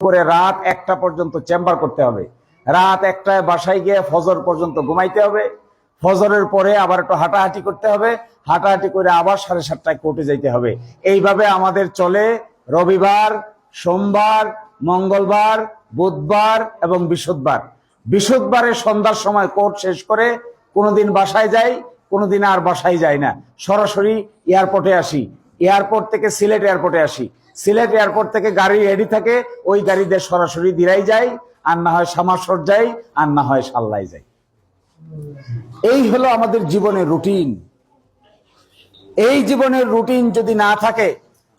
করে রাত 1টা পর্যন্ত চেম্বার করতে হবে, রাত 1টায় বাসায় গিয়ে ফজর পর্যন্ত ঘুমাইতে হবে, ফজরের পরে আবার একটু হাঁটাহাঁটি করতে হবে, হাঁটাহাঁটি করে আবার 7:30টায় কোর্টে যাইতে হবে। এইভাবে আমাদের চলে রবিবার, সোমবার, মঙ্গলবার, বুধবার এবং বৃহস্পতিবার। বৃহস্পতিবারে সন্ধ্যার সময় কোর্ট শেষ করে কোনোদিন বাসায় যাই, কোনোদিন আর বাসায় যাই না, সরাসরি এয়ারপোর্টে আসি। এয়ারপোর্ট থেকে সিলেট এয়ারপোর্টে আসি, সিলেট এয়ারপোর্ট থেকে গাড়ি রেডি থাকে, ওই গাড়িতে সরাসরি দিরাই যাই, আর না হয় সামাসর যাই, আর না হয় সাল্লাই যাই। এই হলো আমাদের জীবনের রুটিন। এই জীবনের রুটিন যদি না থাকে,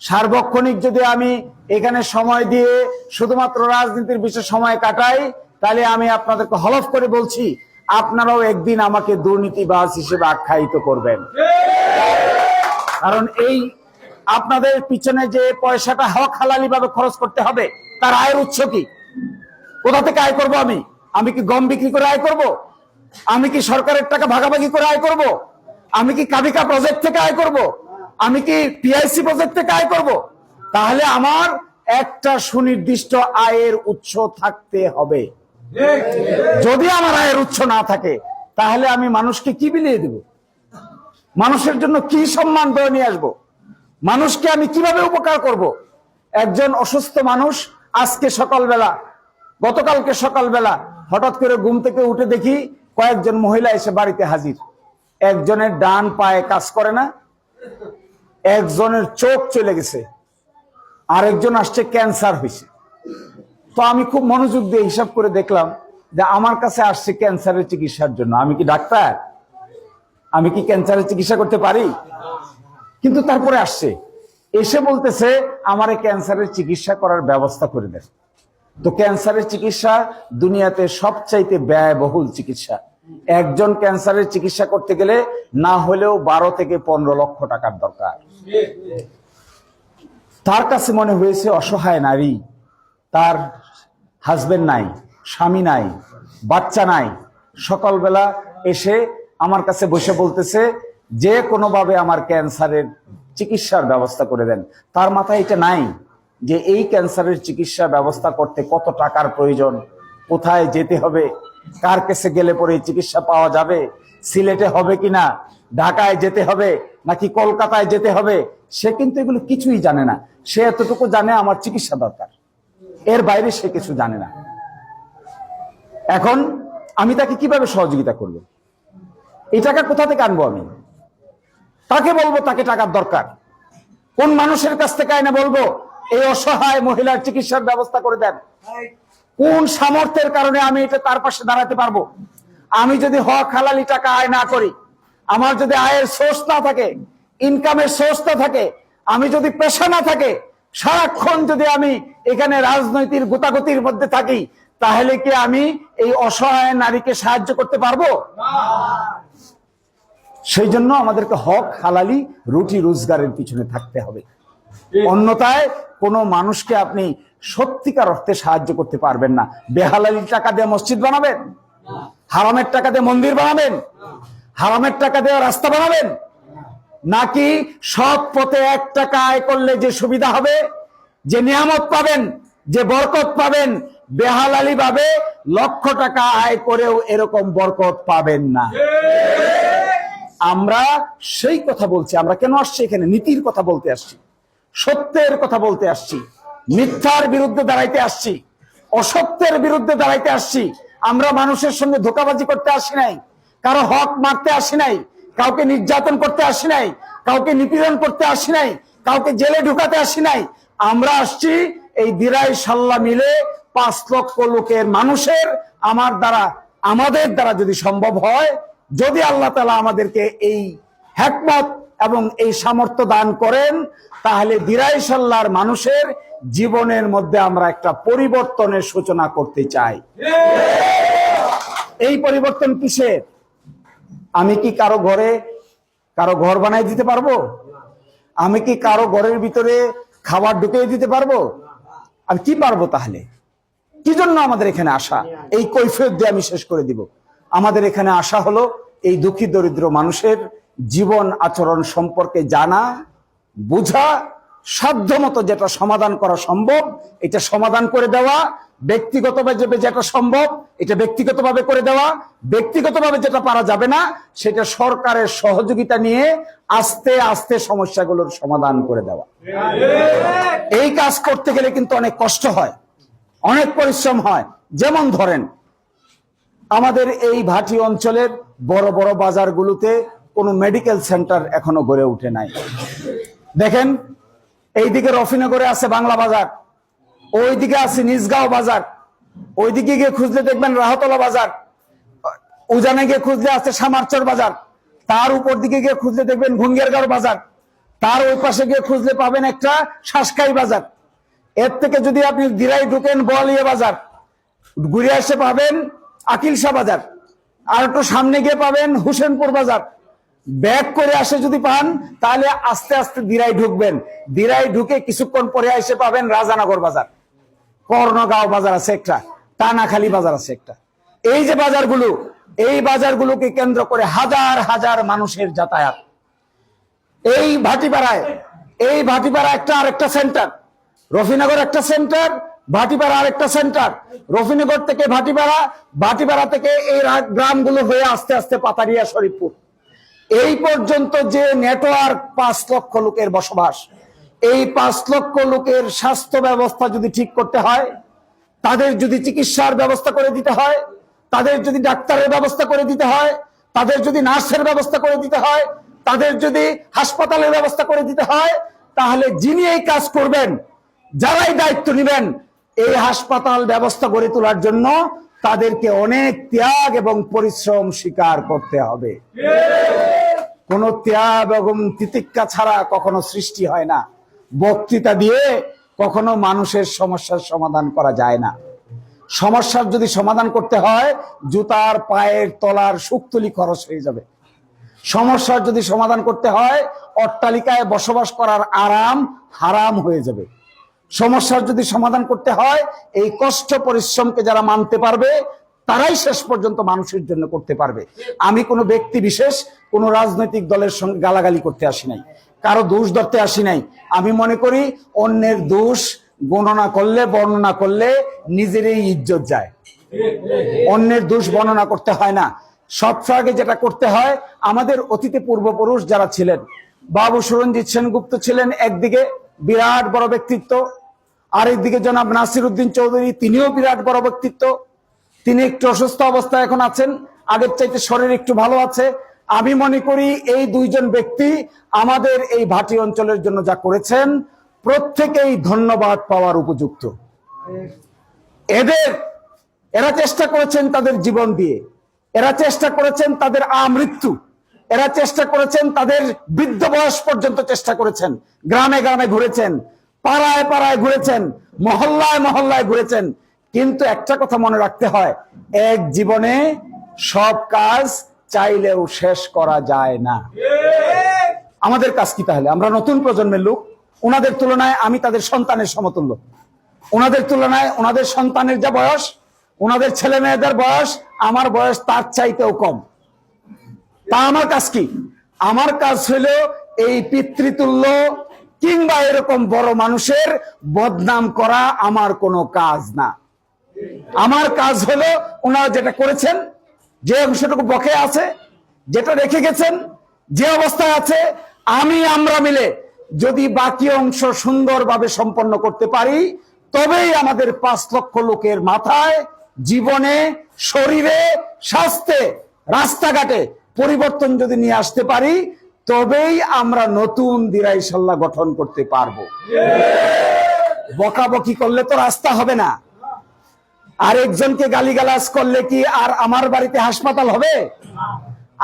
সার্বক্ষণিক যদি আমি এখানে সময় দিয়ে শুধুমাত্র রাজনীতির বিষয়ে সময় কাটাই, তাহলে আমি আপনাদেরকে হলফ করে বলছি, আপনারাও একদিন আমাকে দুর্নীতিবাজ হিসেবে আখ্যায়িত করবেন। কারণ এই আপনাদের পিছনে যে পয়সাটা হক হালালি ভাবে খরচ করতে হবে, তার আয়ের উৎস কি? কোথা থেকে আয় করব? আমি কি গম বিক্রি করে আয় করব? আমি কি সরকারের টাকা ভাগাভাগি করে আয় করব? আমি কি কাবিকা প্রজেক্ট থেকে আয় করব? আমি কি পিআইসি প্রজেক্ট থেকে আয় করব? তাহলে আমার একটা সুনির্দিষ্ট আয়ের উৎস থাকতে হবে। যদি আমার আয়ের উৎস না থাকে, তাহলে আমি মানুষকে কি বিলিয়ে দেব? মানুষের জন্য কি সম্মান বয়ে নিয়ে আসবো? মানুষকে আমি কিভাবে উপকার করব? একজন অসুস্থ মানুষ আজকে সকালবেলা, গতকালকে সকালবেলা হঠাৎ করে ঘুম থেকে উঠে দেখি কয়েকজন মহিলা এসে বাড়িতে হাজির। একজনের ডান পায়ে কাজ করে না, একজনের চোখ চলে গেছে, আরেকজন আসছে ক্যান্সার হয়েছে। তো আমি খুব মনোযোগ দিয়ে হিসাব করে দেখলাম যে আমার কাছে আসছে ক্যান্সারের চিকিৎসার জন্য। আমি কি ডাক্তার? আমি কি ক্যান্সারের চিকিৎসা করতে পারি? কিন্তু তারপরে আসছে, এসে বলতেছে আমার এই ক্যান্সারের চিকিৎসা করার ব্যবস্থা করে দেন। তো ক্যান্সারের চিকিৎসা দুনিয়াতে সবচাইতে ব্যয়বহুল চিকিৎসা। একজন ক্যান্সারের চিকিৎসা করতে গেলে না হলেও 12 থেকে 15 লক্ষ টাকার দরকার। তার কাছে মনে হয়েছে অসহায় নারী, তার হাজবেন্ড নাই, স্বামী নাই, বাচ্চা নাই, সকালবেলা এসে আমার কাছে বসে বলতেছে যে কোনোভাবে আমার ক্যান্সারের চিকিৎসার ব্যবস্থা করে দেন। তার মাথায় এটা নাই যে এই ক্যান্সারের চিকিৎসা ব্যবস্থা করতে কত টাকার প্রয়োজন, কোথায় যেতে হবে, কার কাছে গেলে পরে চিকিৎসা পাওয়া যাবে, সিলেটে হবে কিনা, ঢাকায় যেতে হবে নাকি কলকাতায় যেতে হবে, সে কিন্তু এগুলো কিছুই জানে না। সে এতটুকু জানে আমার চিকিৎসা দরকার, এর বাইরে সে কিছু জানে না। এখন আমি তাকে কিভাবে সহযোগিতা করব? এই টাকা কোথা থেকে আনবো? আমি তাকে বলবো তাকে টাকার দরকার, কোন মানুষের কাছ থেকে আইনা বলবো এই অসহায় মহিলার চিকিৎসার ব্যবস্থা করে দেন? কোন সামর্থ্যের কারণে আমি এটা তার পাশে দাঁড়াতে পারবো? আমি যদি হক হালালি টাকা আয় না করি, আমার যদি আয়ের সোর্স না থাকে, ইনকামের সোর্স না থাকে, আমি যদি পেশা না থাকে, সারাক্ষণ যদি আমি এখানে রাজনৈতিক গোতাগতির মধ্যে থাকি, তাহলে কি আমি এই অসহায় নারীকে সাহায্য করতে পারবো? সেই জন্য আমাদেরকে হক হালালি রুটি রোজগারের পিছনে থাকতে হবে। অন্যথায় কোনো মানুষকে আপনি সত্যিকার অর্থে সাহায্য করতে পারবেন না। বেহালালি টাকা দিয়ে মসজিদ বানাবেন, হারামের টাকা দিয়ে মন্দির বানাবেন, হারামের টাকা দিয়ে রাস্তা বানাবেন, নাকি সৎ পথে 1 টাকা আয় করলে যে সুবিধা হবে, যে নিয়ামত পাবেন, যে বরকত পাবেন, বেহালালি ভাবে লক্ষ টাকা আয় করেও এরকম বরকত পাবেন না। আমরা সেই কথা বলছি। আমরা কেন আসছি এখানে? নীতির কথা বলতে আসছি, সত্যের কথা বলতে আসছি, মিথ্যার বিরুদ্ধে দাঁড়াইতে আসছি, অসত্যের বিরুদ্ধে দাঁড়াইতে আসছি। আমরা মানুষের সঙ্গে ধোঁকাবাজি করতে আসি নাই, কারো হক মারতে আসি নাই, কাউকে নির্যাতন করতে আসি নাই, কাউকে নিপীড়ন করতে আসি নাই, কাউকে জেলে ঢুকাতে আসি নাই। আমরা আসছি এই দিরাই সাল্লা মিলে 5 লক্ষ লোকের মানুষের আমাদের দ্বারা যদি সম্ভব হয়, যদি আল্লাহ তাআলা আমাদেরকে এই হিকমত এবং এই সামর্থ্য দান করেন, তাহলে দিরাই সাল্লার মানুষের জীবনের মধ্যে আমরা একটা পরিবর্তনের সূচনা করতে চাই। এই পরিবর্তন কিসের? আমি কি কারো ঘর বানাই দিতে পারবো? আমি কি কারো ঘরের ভিতরে খাবার ঢুকিয়ে দিতে পারবো? আমি কি পারবো? তাহলে কি জন্য আমাদের এখানে আসা? এই কৈফিয়ত দিয়ে আমি শেষ করে দিব। আমাদের এখানে আসা হলো এই দুঃখী দরিদ্র মানুষের জীবন আচরণ সম্পর্কে জানা, বুঝা সাধ্যমতো যেটা সমাধান করা সম্ভব এটা সমাধান করে দেওয়া, ব্যক্তিগতভাবে যেটা সম্ভব এটা ব্যক্তিগতভাবে করে দেওয়া, ব্যক্তিগতভাবে যেটা পারা যাবে না সেটা সরকারের সহযোগিতা নিয়ে আস্তে আস্তে সমস্যাগুলোর সমাধান করে দেওয়া। এই কাজ করতে গেলে কিন্তু অনেক কষ্ট হয়, অনেক পরিশ্রম হয়। যেমন ধরেন আমাদের এই ভাটি অঞ্চলের বড় বড় বাজারগুলোতে কোনো মেডিকেল সেন্টার এখনো গড়ে উঠে নাই। দেখেন এইদিকে রফিনগরে আছে বাংলা বাজার, ওইদিকে আছে নিজগাঁও বাজার, ওইদিকে গিয়ে খুঁজলে দেখবেন রাহতলা বাজার, উজানে গিয়ে খুঁজলে আছে সামারচর বাজার, তার উপর দিকে গিয়ে খুঁজলে দেখবেন ভুঙ্গেরগাঁও বাজার, তার ওই পাশে গিয়ে খুঁজলে পাবেন একটা শাসকাই বাজার। এর থেকে যদি আপনি দিরাই ঢুকেন বোয়ালিয়া বাজার, ঘুরে এসে পাবেন আকিলশা বাজার, আর একটু সামনে গিয়ে পাবেন হুসেনপুর বাজার। ব্যাক করে আসে যদি পান তাহলে আস্তে আস্তে দিরাই ঢুকবেন, দিরাই ঢুকে কিছুক্ষণ পরে এসে পাবেন রাজানগর বাজার, কর্ণগাঁও বাজার আছে একটা, টানাখালী বাজার আছে একটা। এই যে বাজারগুলো, এই বাজারগুলোকে কেন্দ্র করে হাজার হাজার মানুষের যাতায়াত। এই ভাটিপাড়া একটা আরেকটা সেন্টার, রফিনগর একটা সেন্টার, ভাটিপাড়া আরেকটা সেন্টার, রফিনগর থেকে ভাটিপাড়া, ভাটিপাড়া থেকে এই গ্রামগুলো হয়ে আস্তে আস্তে পাতারিয়া শরীফপুর। এই পর্যন্ত যে নেটওয়ার্ক 5 লক্ষ লোকের বসবাস, এই 5 লক্ষ লোকের স্বাস্থ্য ব্যবস্থা যদি ঠিক করতে হয়, তাদের যদি চিকিৎসার ব্যবস্থা করে দিতে হয়, তাদের যদি ডাক্তারের ব্যবস্থা করে দিতে হয়, তাদের যদি নার্সের ব্যবস্থা করে দিতে হয়, তাদের যদি হাসপাতালের ব্যবস্থা করে দিতে হয়, তাহলে যিনি এই কাজ করবেন, যারাই দায়িত্ব নেবেন এই হাসপাতাল ব্যবস্থা গড়ে তোলার জন্য, তাদেরকে অনেক ত্যাগ এবং পরিশ্রম স্বীকার করতে হবে। কোন ত্যাগ এবং তিতিক্ষা ছাড়া কখনো সৃষ্টি হয় না। বক্তৃতা দিয়ে কখনো মানুষের সমস্যার সমাধান করা যায় না। সমস্যার যদি সমাধান করতে হয় জুতার পায়ের তলার শুকতুলি খরচ হয়ে যাবে। সমস্যার যদি সমাধান করতে হয় অট্টালিকায় বসবাস করার আরাম হারাম হয়ে যাবে। সমস্যার যদি সমাধান করতে হয় এই কষ্ট পরিশ্রমকে যারা মানতে পারবে তারাই শেষ পর্যন্ত মানুষের জন্য করতে পারবে। আমি কোনো ব্যক্তি বিশেষ, কোনো রাজনৈতিক দলের সঙ্গে গালাগালি করতে আসি নাই, কারো দোষ ধরতে আসি নাই। আমি মনে করি অন্যের দোষ বর্ণনা করলে নিজেরই ইজ্জত যায়। অন্যের দোষ বর্ণনা করতে হয় না। সবচেয়ে আগে যেটা করতে হয়, আমাদের অতীতে পূর্বপুরুষ যারা ছিলেন, বাবু সুরঞ্জিত সেনগুপ্ত ছিলেন একদিকে বিরাট বড় ব্যক্তিত্ব, আরেকদিকে জনাব নাসির উদ্দিন চৌধুরী, তিনিও বিরাট বড় ব্যক্তিত্ব। তিনি একটু অসুস্থ অবস্থায় এখন আছেন, আগের চাইতে শরীর একটু ভালো আছে। আমি মনে করি এই দুইজন ব্যক্তি আমাদের এই ভাটি অঞ্চলের জন্য যা করেছেন প্রত্যেকেই ধন্যবাদ পাওয়ার উপযুক্ত। এরা চেষ্টা করেছেন তাদের জীবন দিয়ে, এরা চেষ্টা করেছেন তাদের আমৃত্যু, এরা চেষ্টা করেছেন তাদের বৃদ্ধ বয়স পর্যন্ত চেষ্টা করেছেন। গ্রামে গ্রামে ঘুরেছেন, পাড়ায় পাড়ায় ঘুরেছেন, মহল্লায় মহল্লায় ঘুরেছেন। কিন্তু একটা কথা মনে রাখতে হয়, এক জীবনে সব কাজ চাইলেও শেষ করা যায় না। আমাদের কাজ কি তাহলে? আমরা নতুন প্রজন্মের লোক, ওনাদের তুলনায় আমি তাদের সন্তানের সমতুল্য। ওনাদের তুলনায় ওনাদের সন্তানের যা বয়স, ওনাদের ছেলে মেয়েদের বয়স, আমার বয়স তার চাইতেও কম। তা আমার কাজ কি? আমার কাজ হলো এই পিতৃতুল্য কিংবা এরকম বড় মানুষের বদনাম করা আমার কোনো কাজ না। আমার কাজ হলো ওনারা যেটা করেছেন, যে অংশটুকু বকে আছে, যেটা রেখে গেছেন, যে অবস্থায় আছে, আমরা মিলে যদি বাকি অংশ সুন্দরভাবে সম্পন্ন করতে পারি তবেই আমাদের 5 লক্ষ লোকের মাথায়, জীবনে, শরীরে, স্বাস্থ্যে, রাস্তাঘাটে পরিবর্তন যদি নিয়ে আসতে পারি তবেই আমরা নতুন দিরাইশাল্লাহ গঠন করতে পারবো। বকাবকি করলে তো রাস্তা হবে না। আরেকজনকে গালিগালাজ করলে কি আর আমার বাড়িতে হাসপাতাল হবে?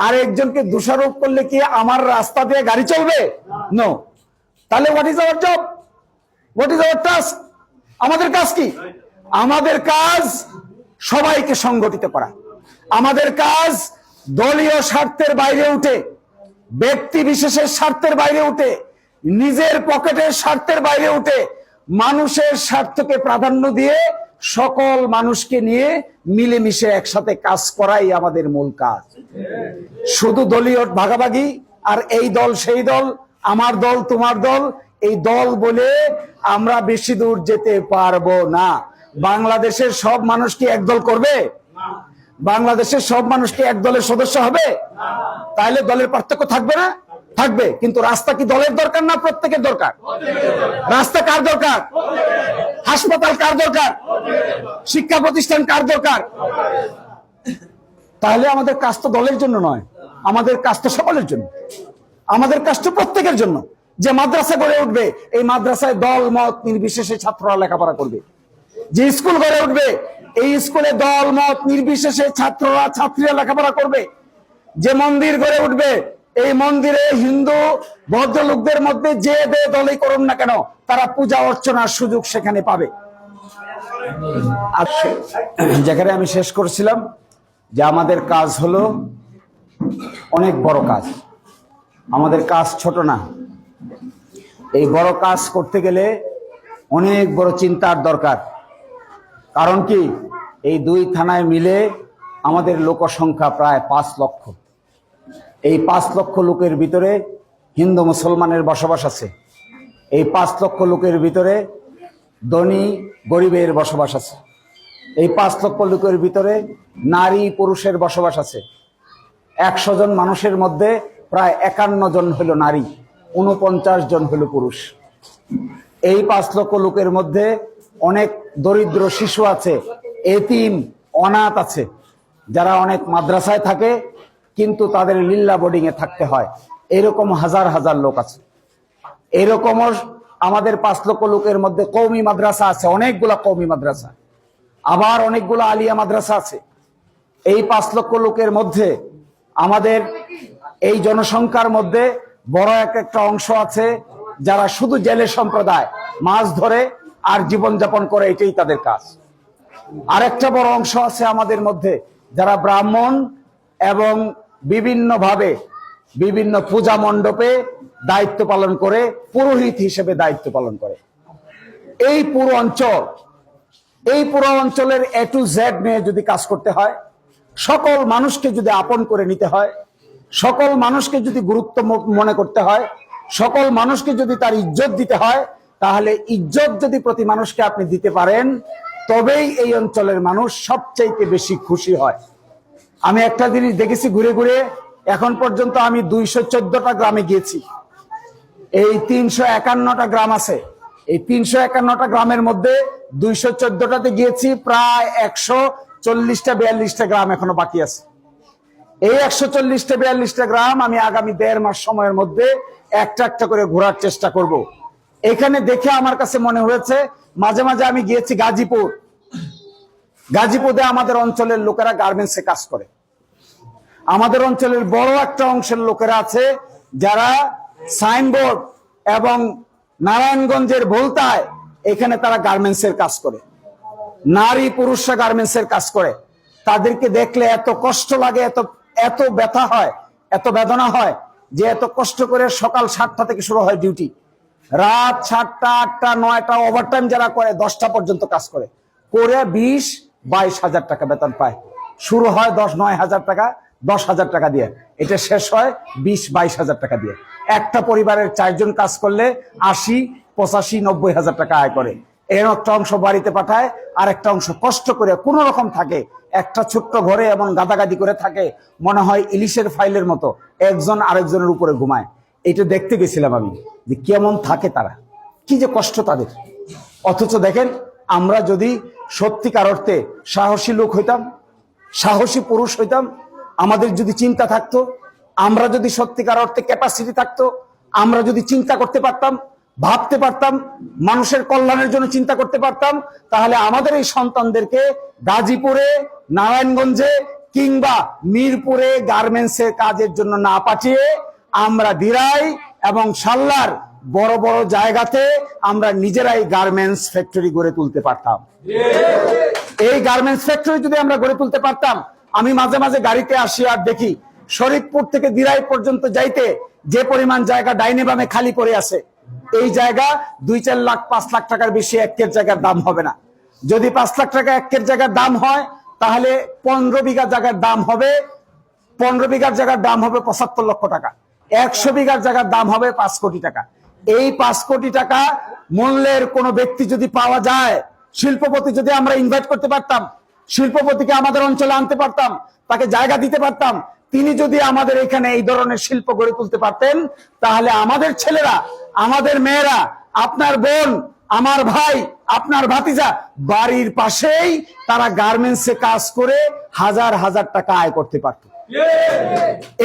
আরেকজনকে দোষারোপ করলে কি আমার রাস্তা দিয়ে গাড়ি চলবে? নো। তাহলে what is our job? What is our task? আমাদের কাজ কি? আমাদের কাজ সবাইকে সংগঠিত করা। আমাদের কাজ দলীয় স্বার্থের বাইরে উঠে, ব্যক্তি বিশেষের স্বার্থের বাইরে উঠে, নিজের পকেটের স্বার্থের বাইরে উঠে মানুষের স্বার্থকে প্রাধান্য দিয়ে সকল মানুষকে নিয়ে মিলেমিশে একসাথে কাজ করাই আমাদের মূল কাজ। শুধু দলীয় ভাগাভাগি আর এই দল সেই দল, আমার দল তোমার দল, এই দল বলে আমরা বেশি দূর যেতে পারবো না। বাংলাদেশের সব মানুষ কি এক দল করবে? বাংলাদেশের সব মানুষ কি এক দলের সদস্য হবে? তাহলে দলের পার্থক্য থাকবে না? থাকবে। কিন্তু রাস্তা কি দলের দরকার না প্রত্যেকের দরকার? রাস্তা কার দরকার? হাসপাতাল কার দরকার? শিক্ষা প্রতিষ্ঠান কার দরকার? তাহলে আমাদের কাজ তো দলের জন্য নয়, আমাদের কাজ তো সকলের জন্য, আমাদের কাজ তো প্রত্যেকের জন্য। যে মাদ্রাসা গড়ে উঠবে, এই মাদ্রাসায় দল মত নির্বিশেষে ছাত্ররা লেখাপড়া করবে। যে স্কুল গড়ে উঠবে, এই স্কুলে দল মত নির্বিশেষে ছাত্ররা ছাত্রীরা লেখাপড়া করবে। যে মন্দির গড়ে উঠবে, এই মন্দিরে হিন্দু ভদ্রলোকদের মধ্যে যে দলই করুন না কেন, তারা পূজা অর্চনার সুযোগ সেখানে পাবে। আর যেখানে আমি শেষ করছিলাম যে আমাদের কাজ হলো অনেক বড় কাজ, আমাদের কাজ ছোট না। এই বড় কাজ করতে গেলে অনেক বড় চিন্তার দরকার। কারণ কি, এই 2 থানায় মিলে আমাদের লোক সংখ্যা প্রায় 5 লক্ষ। এই 5 লক্ষ লোকের ভিতরে হিন্দু মুসলমানের বসবাস আছে। এই 5 লক্ষ লোকের ভিতরে ধনী গরিবের বসবাস আছে। এই 5 লক্ষ লোকের ভিতরে নারী পুরুষের বসবাস আছে। 100 জন মানুষের মধ্যে প্রায় 51 জন হলো নারী, 49 জন হলো পুরুষ। এই 5 লক্ষ লোকের মধ্যে অনেক দরিদ্র শিশু আছে, এতিম অনাথ আছে, যারা অনেক মাদ্রাসায় থাকে কিন্তু তাদের লিল্লা বোর্ডিং এ থাকতে হয়। এরকম হাজার হাজার লোক আছে। এরকমও আমাদের 5 লক্ষ লোকের মধ্যে কওমি মাদ্রাসা আছে, অনেকগুলা কওমি মাদ্রাসা, আবার অনেকগুলো আলিয়া মাদ্রাসা আছে। এই 5 লক্ষ লোকের মধ্যে আমাদের এই জনসংখ্যার মধ্যে বড় একটা অংশ আছে যারা শুধু জেলে সম্প্রদায়, মাছ ধরে আর জীবনযাপন করে, এটাই তাদের কাজ। আরেকটা বড় অংশ আছে আমাদের মধ্যে যারা ব্রাহ্মণ এবং বিভিন্নভাবে বিভিন্ন পূজা মণ্ডপে দায়িত্ব পালন করে, পুরোহিত হিসেবে দায়িত্ব পালন করে। এই পুরো অঞ্চলের A to Z নিয়ে যদি কাজ করতে হয়, সকল মানুষকে যদি আপন করে নিতে হয়, সকল মানুষকে যদি গুরুত্ব মনে করতে হয়, সকল মানুষকে যদি তার ইজ্জত দিতে হয়, তাহলে ইজ্জত যদি প্রতি মানুষকে আপনি দিতে পারেন, তবেই এই অঞ্চলের মানুষ সবচাইতে বেশি খুশি হয়। আমি একটা জিনিস দেখেছি ঘুরে ঘুরে, এখন পর্যন্ত আমি 214টা গ্রামে গিয়েছি। এই 351টা গ্রাম আছে। এই 351টা গ্রামের মধ্যে 214টাতে গিয়েছি, প্রায় 140-42টা গ্রাম এখনো বাকি আছে। এই 140-42টা গ্রাম আমি আগামী 1.5 মাস সময়ের মধ্যে একটা একটা করে ঘোরার চেষ্টা করব। এখানে দেখে আমার কাছে মনে হয়েছে, মাঝে মাঝে আমি গিয়েছি গাজীপুরে আমাদের অঞ্চলের লোকেরা গার্মেন্টসে কাজ করে। আমাদের অঞ্চলের বড় একটা অংশের লোকেরা আছে যারা সাইনবোর্ড এবং নারায়ণগঞ্জের ভোলতায়, এখানে তারা গার্মেন্টসের কাজ করে। নারী পুরুষরা গার্মেন্টসের কাজ করে। তাদেরকে দেখলে এত কষ্ট লাগে, এত ব্যথা হয়, এত বেদনা হয় যে এত কষ্ট করে সকাল 7টা থেকে শুরু হয় ডিউটি, রাত 7টা 8টা 9টা ওভারটাইম যারা করে 10টা পর্যন্ত কাজ করে 20-22 হাজার টাকা বেতন পায়। শুরু হয় 9 হাজার টাকা, 10 হাজার টাকা দিয়ে, এটা শেষ হয় 20-22 হাজার টাকা দিয়ে। একটা পরিবারের 4 জন কাজ করলে 80-85-90 হাজার টাকা আয় করে। এর একটা অংশ বাড়িতে পাঠায়, আর একটা অংশ কষ্ট করে কোন রকম থাকে একটা ছোট্ট ঘরে, এমন গাদাগাদি করে থাকে, মনে হয় ইলিশের ফাইলের মতো, একজন আরেকজনের উপরে ঘুমায়। এটা দেখতে গেছিলাম আমি যে কেমন থাকে তারা, কি যে কষ্ট তাদের। অথচ দেখেন, আমরা যদি সত্যিকার অর্থে সাহসী লোক হইতাম, সাহসী পুরুষ হইতাম, আমাদের যদি চিন্তা থাকতো, আমরা যদি সত্যিকার অর্থে ক্যাপাসিটি থাকতো, আমরা যদি চিন্তা করতে পারতাম, ভাবতে পারতাম, মানুষের কল্যাণের জন্য চিন্তা করতে পারতাম, তাহলে আমাদের এই সন্তানদেরকে গাজীপুরে, নারায়ণগঞ্জে কিংবা মিরপুরে গার্মেন্টসের কাজের জন্য না পাঠিয়ে আমরা দিরাই এবং সাল্লার বড় বড় জায়গাতে আমরা নিজেরাই গার্মেন্টস ফ্যাক্টরি গড়ে তুলতে পারতাম। এই গার্মেন্টস ফ্যাক্টরি যদি আমরা গড়ে তুলতে পারতাম, আমি মাঝে মাঝে গাড়িতে আসি আর দেখি শরীফপুর থেকে দিরাই পর্যন্ত যাইতে যে পরিমাণ জায়গা ডাইনে বামে খালি পড়ে আছে, এই জায়গা 2-4 লাখ 5 লাখ টাকার বেশি একের জায়গার দাম হবে না। যদি 5 লাখ টাকা একের জায়গার দাম হয়, তাহলে 15 বিঘা জায়গার দাম হবে 75 লক্ষ টাকা। 100 বিঘার জায়গার দাম হবে 5 কোটি টাকা। এই 5 কোটি টাকা মূল্যের কোন ব্যক্তি যদি পাওয়া যায়, শিল্পপতি যদি আমরা ইনভাইট করতে পারতাম, শিল্পপতিকে আমাদের অঞ্চলে আনতে পারতাম, তাকে জায়গা দিতে পারতাম, তিনি যদি আমাদের এখানে এই ধরনের শিল্প গড়ে তুলতে পারতেন, তাহলে আমাদের ছেলেরা, আমাদের মেয়েরা, আপনার বোন, আমার ভাই, আপনার ভাতিজা বাড়ির পাশেই তারা গার্মেন্টসে কাজ করে হাজার হাজার টাকা আয় করতে পারত।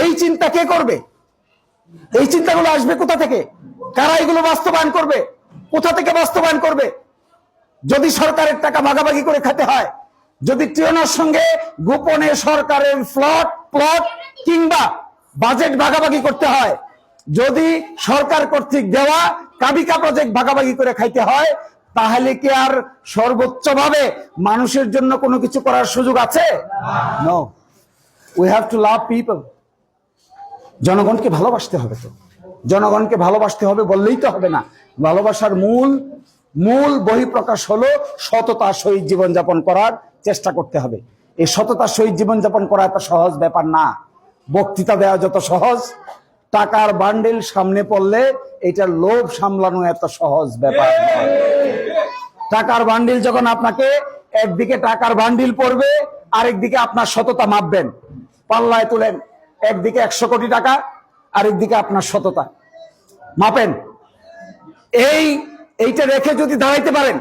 এই চিন্তা কে করবে? এই চিন্তাগুলো আসবে কোথা থেকে? কারা এগুলো বাস্তবায়ন করবে? কোথা থেকে বাস্তবায়ন করবে? যদি সরকারের টাকা ভাগাভাগি করে খেতে হয়, যদি টিওনার সঙ্গে গোপনে সরকারের প্লট কিংবা বাজেট ভাগাভাগি করতে হয়, যদি সরকার কর্তৃক দেওয়া কাবিকা প্রজেক্ট ভাগাভাগি করে খাইতে হয়, তাহলে কি আর সর্বোচ্চভাবে মানুষের জন্য কোনো কিছু করার সুযোগ আছে? No, we have to love people. জনগণকে ভালোবাসতে হবে। তো জনগণকে ভালোবাসতে হবে বললেই তো হবে না। ভালোবাসার মূল বহিঃপ্রকাশ হলো সততার সহিত জীবনযাপন করার চেষ্টা করতে হবে। এই সততার সহিত জীবনযাপন করা এত সহজ ব্যাপার না। বক্তৃতা দেওয়া যত সহজ, টাকার বান্ডিল সামনে পড়লে এটা লোভ সামলানো এত সহজ ব্যাপার নয়। টাকার বান্ডিল যখন আপনাকে, একদিকে টাকার বান্ডিল পড়বে, আরেকদিকে আপনার সততা মাপবেন, পাল্লায় তুলেন, একদিকে 100 কোটি টাকা, আরেকদিকে আপনার সততা মাপেন। এইটা রেখে যদি দাঁড়াইতে পারেন,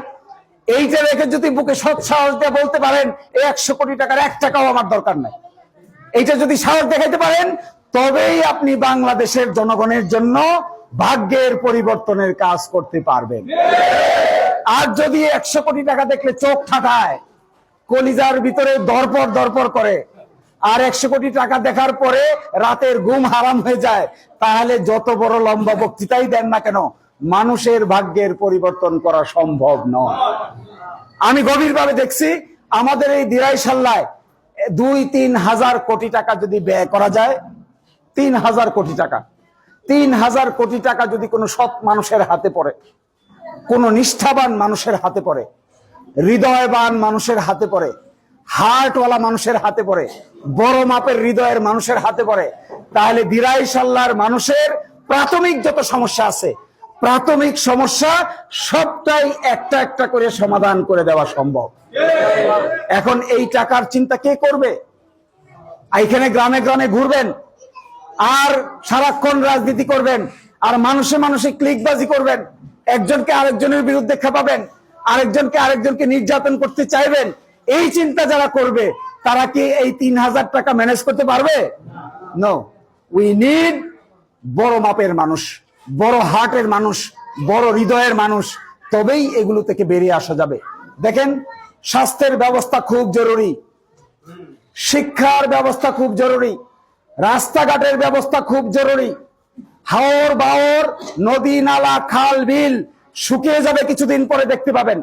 এইটা রেখে যদি বুকে সৎ সাহস দিয়ে বলতে পারেন এই 100 কোটি টাকার 1 টাকাও আমার দরকার নাই, এইটা যদি সাহস দেখাইতে পারেন, তবেই আপনি বাংলাদেশের জনগণের জন্য ভাগ্যের পরিবর্তনের কাজ করতে পারবেন। আর যদি 100 কোটি টাকা দেখলে চোখ ঠাটায়, কলিজার ভিতরে দরপর করে, আর 100 কোটি টাকা দেখার পরে রাতের ঘুম হারাম হয়ে যায়, তাহলে যত বড় লম্বা বক্তৃতাই দেন না কেন, মানুষের ভাগ্যের পরিবর্তন করা সম্ভব নয়। আমি গভীরভাবে দেখছি আমাদের এই দিরাইশাল্লায় 2-3 হাজার কোটি টাকা যদি ব্যয় করা যায়, 3,000 কোটি টাকা, 3,000 কোটি টাকা যদি কোনো সৎ মানুষের হাতে পড়ে, কোন নিষ্ঠাবান মানুষের হাতে পড়ে, হৃদয়বান মানুষের হাতে পড়ে, হার্টওয়ালা মানুষের হাতে পড়ে, বড় মাপের হৃদয়ের মানুষের হাতে পড়ে, তাহলে দিরাইশাল্লার মানুষের প্রাথমিক যত সমস্যা আছে, প্রাথমিক সমস্যা সবটাই একটা একটা করে সমাধান করে দেওয়া সম্ভব। এখন এই টাকার চিন্তা কে করবে? এখানে গ্রামে গ্রামে ঘুরবেন আর সারাক্ষণ রাজনীতি করবেন, আর মানুষে মানুষে ক্লিকবাজি করবেন, একজনকে আরেকজনের বিরুদ্ধে খেপাবেন, আরেকজনকে নির্যাতন করতে চাইবেন। এই চিন্তা যারা করবে তারা কি এই 3,000 টাকা ম্যানেজ করতে পারবে? নো, উই নিড বড় মাপের মানুষ, বড় হার্টের মানুষ, বড় হৃদয়ের মানুষ, তবেই এগুলো থেকে বেরিয়ে আসা যাবে। দেখেন, স্বাস্থ্যের ব্যবস্থা খুব জরুরি, শিক্ষার ব্যবস্থা খুব জরুরি, রাস্তাঘাটের ব্যবস্থা খুব জরুরি। হাওর বাওর, নদী নালা, খাল বিল শুকিয়ে যাবে কিছুদিন পরে, দেখতে পাবেন।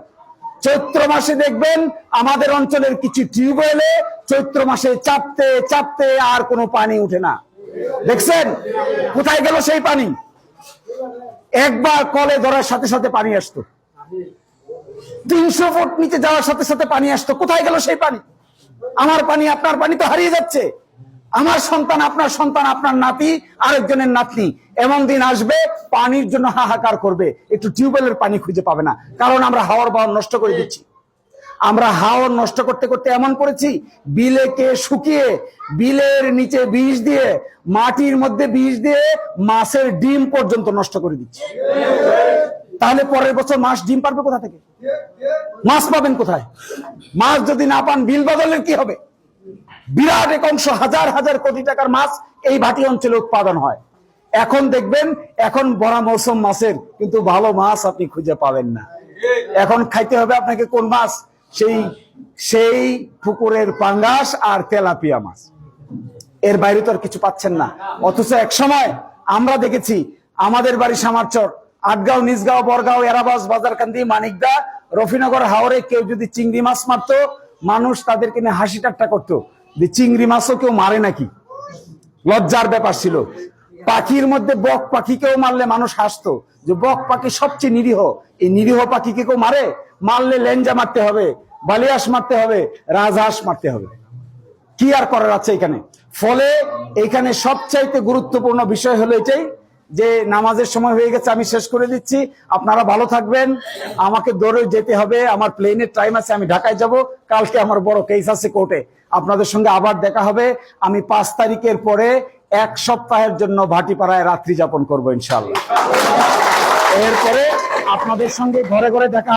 চৈত্র মাসে দেখবেন আমাদের অঞ্চলের কিছু টিউবওয়েলে চৈত্র মাসে চাপতে চাপতে আর কোনো পানি উঠে না। দেখছেন কোথায় গেল সেই পানি? একবার কলে ধরার সাথে সাথে পানি আসতো, 300 ফুট নিচে যাওয়ার সাথে সাথে পানি আসতো। কোথায় গেল সেই পানি? আমার পানি, আপনার পানি তো হারিয়ে যাচ্ছে। আমার সন্তান, আপনার সন্তান, আপনার নাতি, আরেকজনের নাতনি, এমন দিন আসবে পানির জন্য হাহাকার করবে, একটু টিউবওয়েলের পানি খুঁজে পাবে না। কারণ আমরা হাওর বাওর নষ্ট করে দিচ্ছি। আমরা হাওর নষ্ট করতে করতে এমন করেছি, বিলেকে শুকিয়ে, বিলের নিচে বিষ দিয়ে, মাটির মধ্যে বিষ দিয়ে মাছের ডিম পর্যন্ত নষ্ট করে দিচ্ছি। তাহলে পরের বছর মাছ ডিম পারবে কোথা থেকে? মাছ পাবেন কোথায়? মাছ যদি না পান, বিল বদলের কি হবে? বিরাট এক অংশ, হাজার হাজার কোটি টাকার মাছ এই ভাটি অঞ্চলে উৎপাদন হয়। এখন দেখবেন, এখন বড় মৌসুম মাছের, কিন্তু ভালো মাছ আপনি খুঁজে পাবেন না। এখন খাইতে হবে আপনাকে কোন মাছ? সেই পুকুরের পাঙ্গাস আর তেলাপিয়া মাছ, এর বাইরে তো আর কিছু পাচ্ছেন না। অথচ এক সময় আমরা দেখেছি আমাদের বাড়ি সামারচর, আটগাঁও, নিজগাঁও, বরগাঁও, এরাবাস, বাজারকান্দি, মানিকদা, রফিনগর, হাওরে কেউ যদি চিংড়ি মাছ মারতো, মানুষ তাদেরকে নিয়ে হাসি ঠাট্টা করতো যে চিংড়ি মাছও কেউ মারে নাকি, লজ্জার ব্যাপার ছিল। পাখির মধ্যে বক পাখিকেও মারলে মানুষ হাসতো যে বক পাখি সবচেয়ে নিরীহ, এই নিরীহ পাখিকে কেউ মারে? মারলে লেঞ্জা মারতে হবে, বালিয়াস মারতে হবে, রাজহাঁস মারতে হবে, কি আর করার আছে এখানে? ফলে এখানে সবচাইতে গুরুত্বপূর্ণ বিষয় হলো এটাই যে নামাজের সময় হয়ে গেছে, আমি শেষ করে দিচ্ছি। আপনারা ভালো থাকবেন। আমাকে দৌড়ে যেতে হবে, আমার প্লেনের টাইম আছে, আমি ঢাকায় যাব। কালকে আমার বড় কেস আছে কোর্টে, আপনাদের সঙ্গে আবার দেখা হবে। আমি 5 তারিখের পরে 1 সপ্তাহের জন্য ভাটিপাড়ায় রাত্রি যাপন করবো ইনশাআল্লাহ। এরপরে আপনাদের সঙ্গে ঘরে ঘরে দেখা